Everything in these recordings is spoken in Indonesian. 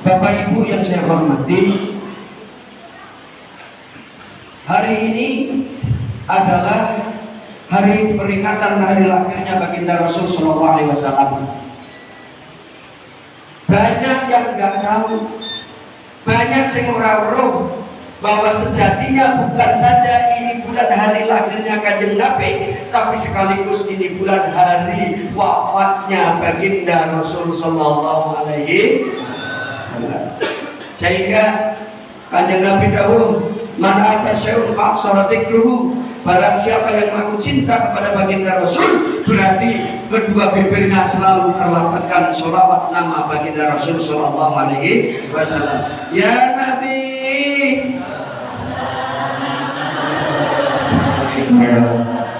Bapak Ibu yang saya hormati, hari ini adalah hari peringatan hari lahirnya baginda Rasul Shallallahu Alaihi Wasallam. Banyak yang nggak tahu, banyak yang ora-ora bahwa sejatinya bukan saja ini bulan hari lahirnya Kanjeng Nabi, tapi sekaligus ini bulan hari wafatnya baginda Rasul Shallallahu Alaihi Wasallam. Sehingga Kanjeng Nabi dahulu, mana apa syai'un fa'aksara dzikruhu, barang siapa yang mengaku cinta kepada baginda Rasul, berarti kedua bibirnya selalu terlafazkan sholawat nama baginda Rasul Shallallahu Alaihi Wasallam. Ya Nabi, ya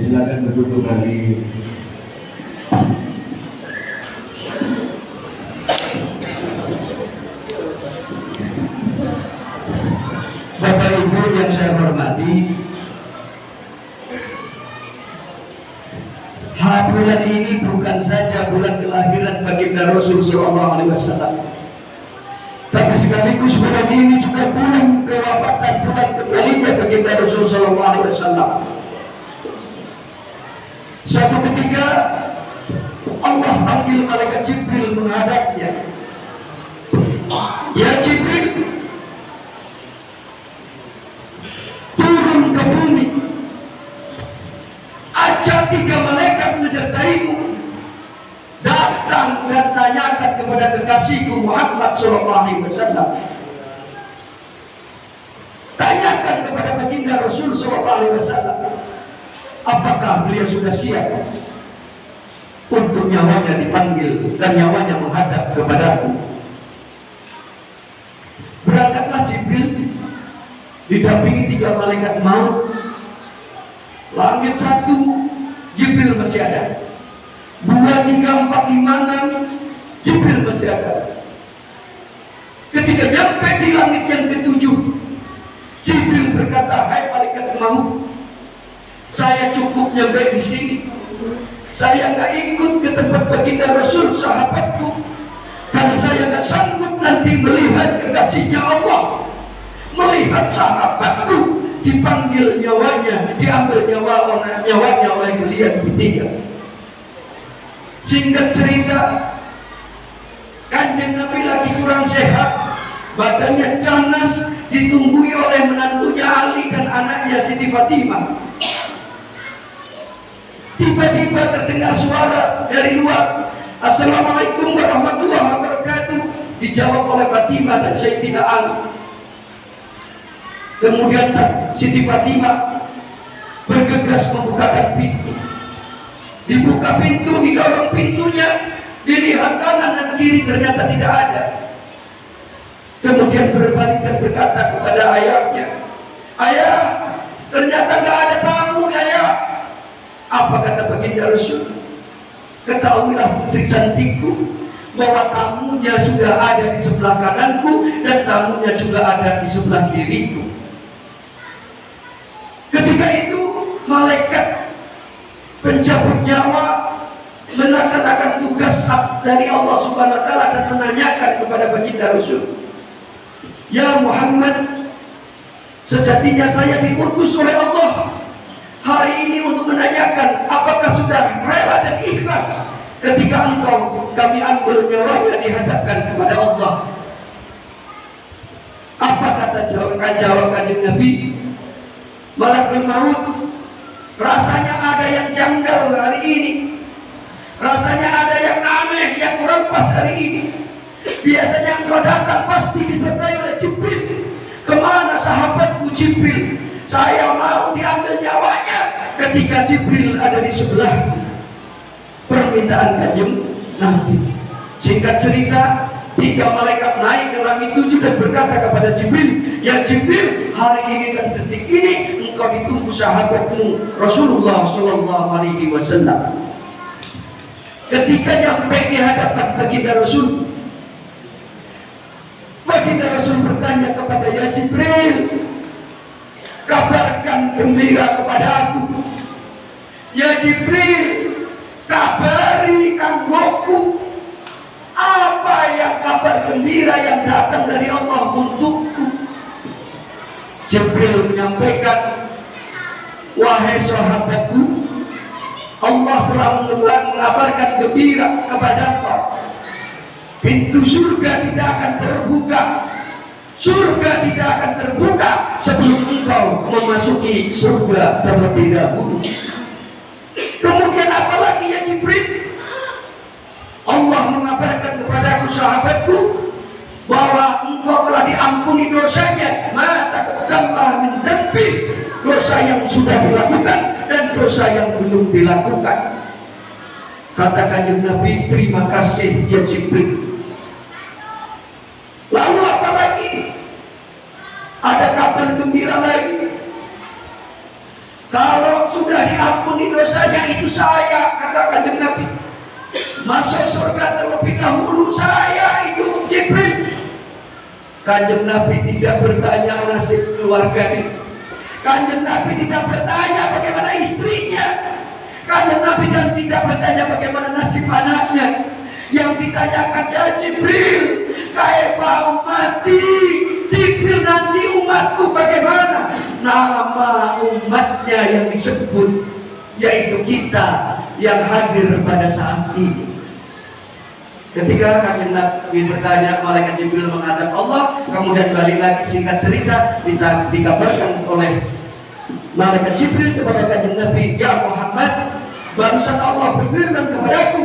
silakan berduduk lagi. Bapak Ibu yang saya hormati, bulan ini bukan saja bulan kelahiran baginda Rasul Sallallahu Alaihi Wasallam, tapi sekaligus bulan ini juga bulan kewafatan, bulan kembalinya baginda Rasul Sallallahu Alaihi Wasallam. Suatu ketika Allah panggil malaikat Jibril menghadapnya. Ya Jibril, turun ke bumi, ajak 3 malaikat menyertaimu, datang dan tanyakan kepada kekasihku Muhammad Sallallahu Alaihi Wasallam. Tanyakan kepada baginda Rasul Sallallahu Alaihi Wasallam, apakah beliau sudah siap untuk nyawanya dipanggil dan nyawanya menghadap kepadaku. Berangkatlah Jibril didampingi 3 malaikat maut. Langit 1 Jibril masih ada, 2, 3, 4, 5, 6 Jibril masih ada. Ketika nyampe di langit yang ke-7, Jibril berkata, hai malaikat maut, saya cukup nyampe di sini. Saya nggak ikut ke tempat baginda Rasul sahabatku, karena saya nggak sanggup nanti melihat kekasihnya Allah, melihat sahabatku dipanggil nyawanya, diambil nyawanya oleh kalian bertiga. Singkat cerita, badannya ganas, ditunggui oleh menantunya Ali dan anaknya Siti Fatimah. Tiba-tiba terdengar suara dari luar, "Assalamualaikum warahmatullahi wabarakatuh." Dijawab oleh Fatimah dan Sayyidina Ali. Kemudian Siti Fatimah bergegas membukakan pintu. Dibuka pintu, didorong pintunya, dilihat kanan dan kiri, ternyata tidak ada. Kemudian berbalik dan berkata kepada ayahnya, "Ayah, ternyata tidak ada tamu, ayah." Apa kata baginda Rasul? "Ketahuilah putri cantikku, bahwa tamunya sudah ada di sebelah kananku dan tamunya juga ada di sebelah kiriku." Ketika itu malaikat pencabut nyawa melaksanakan tugas dari Allah Subhanahu wa taala dan menanyakan kepada baginda Rasul, "Ya Muhammad, sejatinya saya diutus oleh Allah hari ini untuk menanyakan apakah sudah rela dan ikhlas ketika engkau kami ambil nyawanya dihadapkan kepada Allah." Apa kata jawaban Nabi? "Malakul maut, rasanya ada yang janggal hari ini. Rasanya ada yang aneh, yang kurang pas hari ini. Biasanya engkau datang pasti disertai oleh Jibril. Kemana sahabatku Jibril? Saya mau diambil nyawanya ketika Jibril ada di sebelah." Permintaan Kanjeng Nabi. Singkat cerita, 3 malaikat naik ke langit 7 dan berkata kepada Jibril, "Ya Jibril, hari ini dan detik ini engkau ditunggu sahabatmu Rasulullah Shallallahu Alaihi Wasallam." Ketika nyampe di hadapan baginda Rasul, baginda Rasul bertanya kepada ya Jibril, "Kabarkan gembira kepada aku." "Ya Jibril, kabari kanggoku, apa yang kabar gembira yang datang dari Allah untukku?" Jibril menyampaikan, "Wahai sahabatku, Allah telah mengabarkan gembira kepada engkau. Pintu surga tidak akan terbuka. Surga tidak akan terbuka sebelum engkau memasuki surga terlebih dahulu." Kemudian apa lagi ya Jibril? "Allah mengabarkan kepadaku sahabatku bahwa engkau telah diampuni dosanya, mata ketambah mentempi, dosa yang sudah dilakukan dan dosa yang belum dilakukan." Kata Kanjeng Nabi, "Terima kasih ya Jibril." Lalu apa lagi? Ada kabar gembira lagi. "Kalau sudah diampuni dosanya itu saya," kata Kanjeng Nabi, "masuk surga terlebih dahulu saya itu Jibril." Kanjeng Nabi tidak bertanya nasib keluarganya. Kanjeng Nabi tidak bertanya bagaimana istrinya. Kanjeng Nabi dan tidak bertanya bagaimana nasib anaknya. Yang ditanyakan, "Ya Jibril, kaifa ummati?" Jibril, nanti umatku bagaimana? Nama umatnya yang disebut yaitu kita yang hadir pada saat ini. Ketika Kanjeng Nabi bertanya, malaikat Jibril menghadap Allah, kemudian balik lagi, singkat cerita dikabarkan oleh malaikat Jibril kepada Kanjeng Nabi, "Ya Muhammad, barusan Allah berfirman kepadaku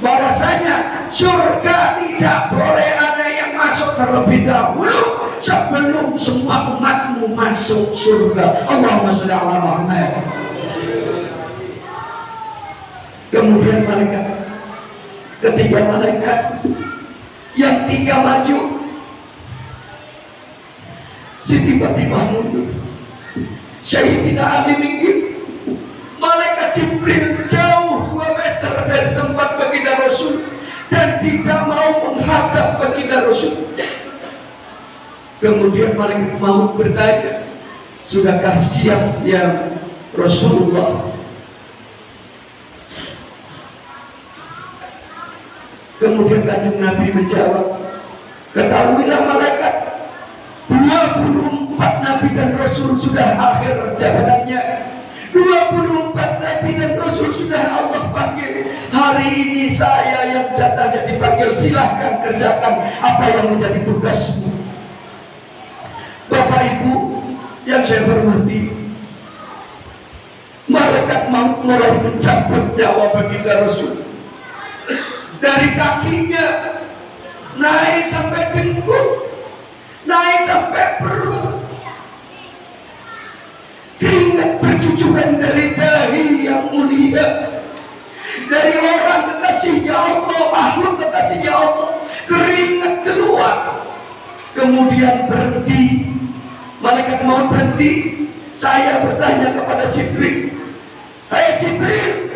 bahwasanya surga tidak boleh ada yang masuk terlebih dahulu sebelum semua umatmu masuk surga." Allahumma sholli ala Muhammad. Kemudian ketiga malaikat yang 3 maju, Siti Fatimah mundur, Sayyidina Ali minggir, malaikat Jibril jauh 2 meter dari tempat baginda Rasul dan tidak mau menghadap baginda Rasul. Kemudian malaikat maut bertanya, "Sudahkah siap ya Rasulullah?" Kemudian Kanjeng Nabi menjawab, "Ketahuilah malaikat, 24 Nabi dan Rasul sudah akhir jabatannya. 24 Nabi dan Rasul sudah Allah panggil. Hari ini saya yang jatahnya dipanggil, silahkan kerjakan apa yang menjadi tugasmu." Bapak Ibu yang saya hormati, malaikat maut mulai mencabut nyawa baginda Rasul. Dari kakinya naik sampai dengkul, naik sampai perut. Keringat bercucuran dari dahi yang mulia, dari orang kekasihnya Allah, makhluk kekasihnya Allah. Keringat keluar, kemudian berhenti. Malaikat maut berhenti. Saya bertanya kepada Jibril, "Hai Jibril,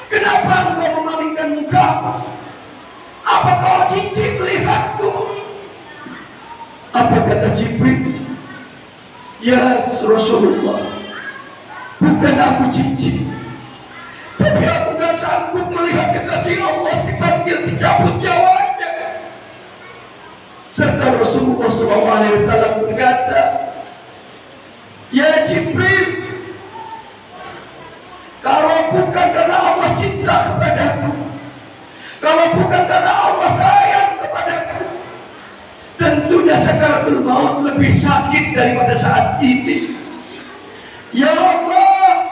kenapa engkau memalingkan muka? Apa kau jijik melihatku?" Apa kata Jibril? "Ya Rasulullah, bukan aku jijik, tapi aku gak sanggup melihat kekasih Allah dipanggil, dicabut nyawanya." Serta Rasulullah SAW berkata, "Ya Jibril, kalau bukan karena Allah cinta kepadaku, kalau bukan karena Allah sayang kepadaku, tentunya sakaratul maut lebih sakit daripada saat ini. Ya Allah,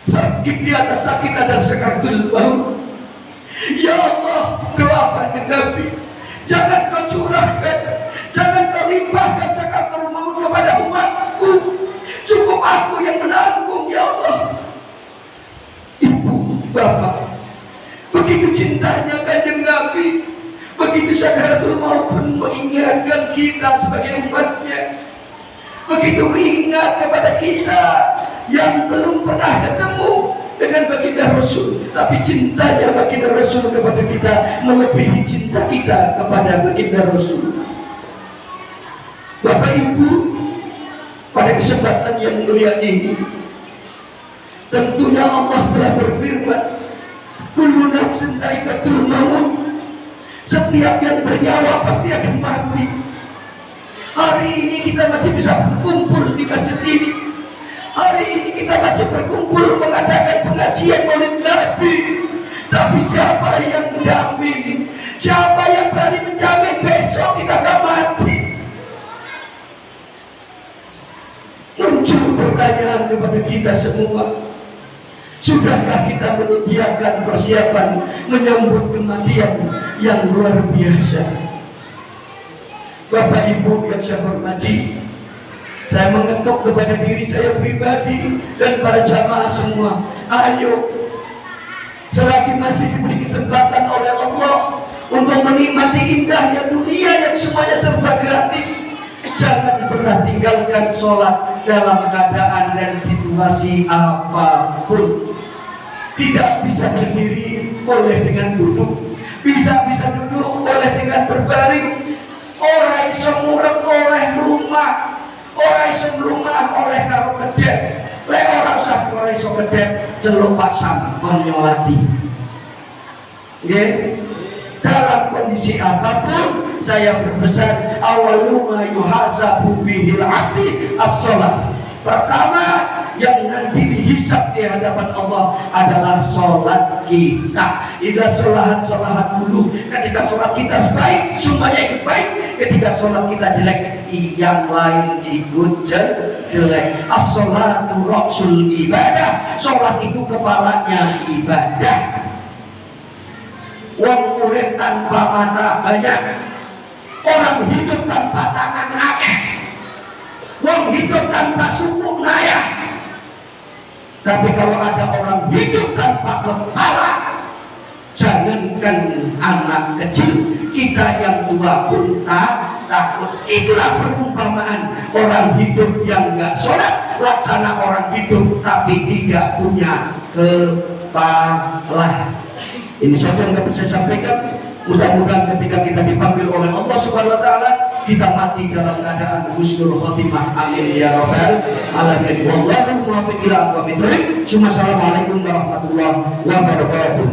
sakit di atas sakit adalah sakaratul maut. Ya Allah, doakan Nabi, jangan kau curahkan, jangan kau limpahkan sakaratul maut kepada umatku. Cukup aku yang menanggung, ya Allah." Ibu, bapak, begitu cintanya kanjeng Nabi, begitu sakaratul maut pun mengingatkan kita sebagai umatnya. Begitu ingat kepada kita yang belum pernah ketemu dengan baginda Rasul, tapi cintanya baginda Rasul kepada kita melebihi cinta kita kepada baginda Rasul. Bapak Ibu, pada kesempatan yang mulia ini, tentunya Allah telah berfirman, "Kullu nafsin dha'iqatul maut." Setiap yang bernyawa pasti akan mati. Hari ini kita masih bisa berkumpul di masjid ini. Hari ini kita masih berkumpul mengadakan pengajian Maulid Nabi. Tapi siapa yang menjamin? Siapa yang berani menjamin besok kita akan mati? Muncul pertanyaan kepada kita semua. Sudahkah kita menyediakan persiapan menyambut kematian yang luar biasa? Bapak Ibu yang saya hormati, saya mengetuk kepada diri saya pribadi dan para jamaah semua. Ayo, selagi masih diberi kesempatan oleh Allah untuk menikmati indahnya dunia yang semuanya serba gratis, jangan pernah tinggalkan sholat dalam keadaan dan situasi apapun. Tidak bisa berdiri, boleh dengan duduk. Bisa duduk, boleh dengan berbaring. Orang semurep oleh rumah, orang semlumah oleh karo kedep. Lek ora usah ora iso kedep, celuk Pak Sampun nyolati. Nggih. Dalam kondisi apapun, saya berpesan, awaluma yuhasabu bihil abdi as-sholat. Pertama yang nanti dihisab di hadapan Allah adalah sholat kita. Idza sholahat dulu. Ketika sholat kita baik, semuanya ikut baik. Ketika sholat kita jelek, yang lain ikut jelek. As-sholatu ra'sul ibadah. Sholat itu kepalanya ibadah. Wong urip tanpa mata banyak, orang hidup tanpa tangan akeh, wong hidup tanpa suku naya. Tapi kalau ada orang hidup tanpa kepala, jangankan anak kecil, kita yang tua pun takut. Itulah perumpamaan orang hidup yang gak sholat, laksana orang hidup tapi tidak punya kepala. Ini saja yang dapat saya sampaikan. Mudah-mudahan ketika kita dipanggil oleh Allah Subhanahu wa taala, kita mati dalam keadaan husnul khotimah. Amin ya rabbal alamin. Wallahu muwaffiq ila aqwamit thoriq. Assalamualaikum warahmatullahi wabarakatuh.